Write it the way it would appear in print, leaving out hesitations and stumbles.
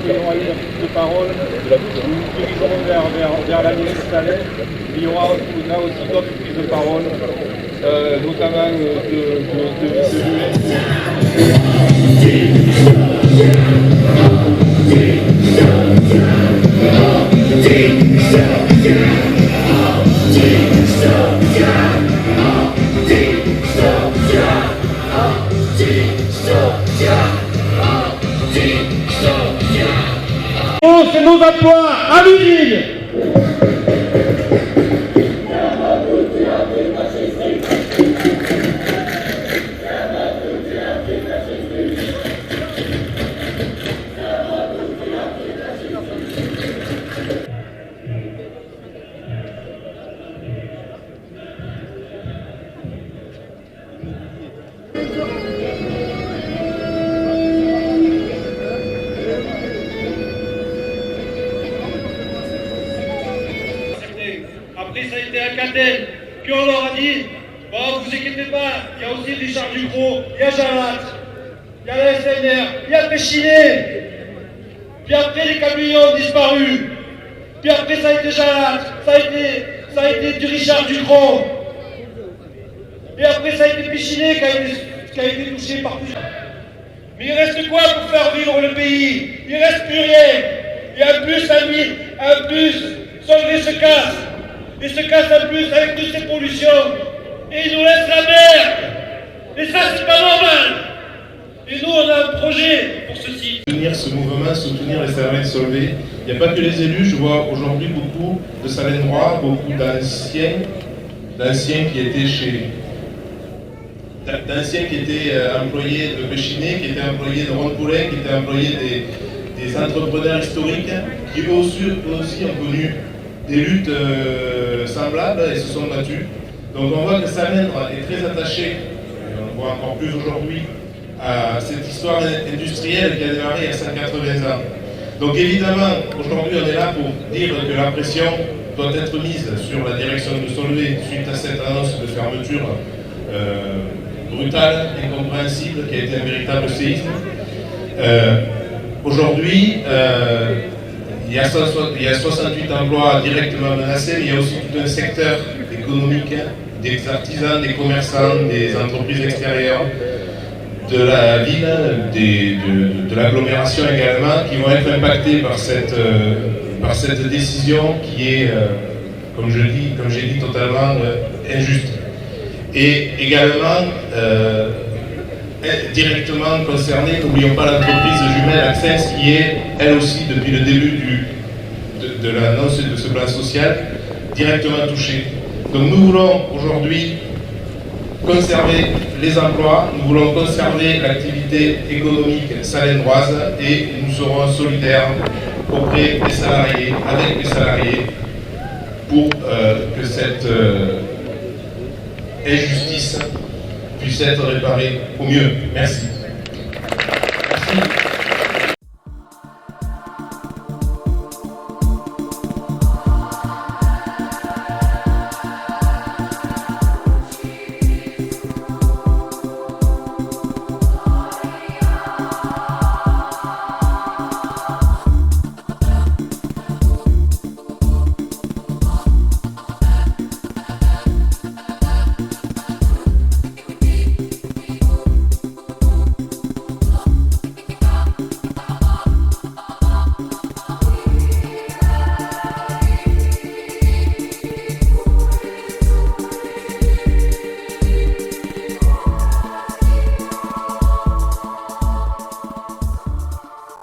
qu'il y aura une prise de parole, nous nous dirigerons vers la mairie de Salins. Il y aura là aussi d'autres prises de parole, notamment de c'est nos emplois à l'usine. Après, ça a été à Cadel, puis on leur a dit, bon, vous inquiétez pas, il y a aussi Richard Ducrot, il y a Jalat, il y a la SNR, il y a Péchiné. Puis après, les camions ont disparu. Puis après, ça a été Jalat, ça a été du Richard Ducrot. Et après, ça a été Péchiné qui a été touché par plusieurs. Mais il reste quoi pour faire vivre le pays? Il reste plus rien. Et un bus, Solvay se casse. Et se casse un bus avec toutes ces pollutions. Et il nous laisse la mer. Et ça, c'est pas normal. Et nous, on a un projet pour ce site. Soutenir ce mouvement, soutenir les salariés de Solvay. Il n'y a pas que les élus, je vois aujourd'hui beaucoup de Salins-Droits, beaucoup d'anciens qui étaient employés de Péchiné, qui étaient employés de Ronde-Poulain, qui étaient employés des entrepreneurs historiques, qui eux aussi ont connu des luttes semblables et se sont battus. Donc on voit que Salins est très attaché, et on le voit encore plus aujourd'hui, à cette histoire industrielle qui a démarré il y a 180 ans. Donc évidemment, aujourd'hui on est là pour dire que la pression doit être mise sur la direction de Solvay suite à cette annonce de fermeture brutale, incompréhensible, qui a été un véritable séisme. Aujourd'hui, il y a 68 emplois directement menacés, mais il y a aussi tout un secteur économique, des artisans, des commerçants, des entreprises extérieures, de la ville, de l'agglomération également, qui vont être impactés par cette décision qui est, comme j'ai dit, totalement injuste. Et également, directement concernée, n'oublions pas l'entreprise jumelle Access qui est, elle aussi, depuis le début de l'annonce de ce plan social, directement touchée. Donc nous voulons aujourd'hui conserver les emplois, nous voulons conserver l'activité économique salindroise et nous serons solidaires auprès des salariés, avec les salariés, pour que cette injustice puisse être réparée au mieux. Merci.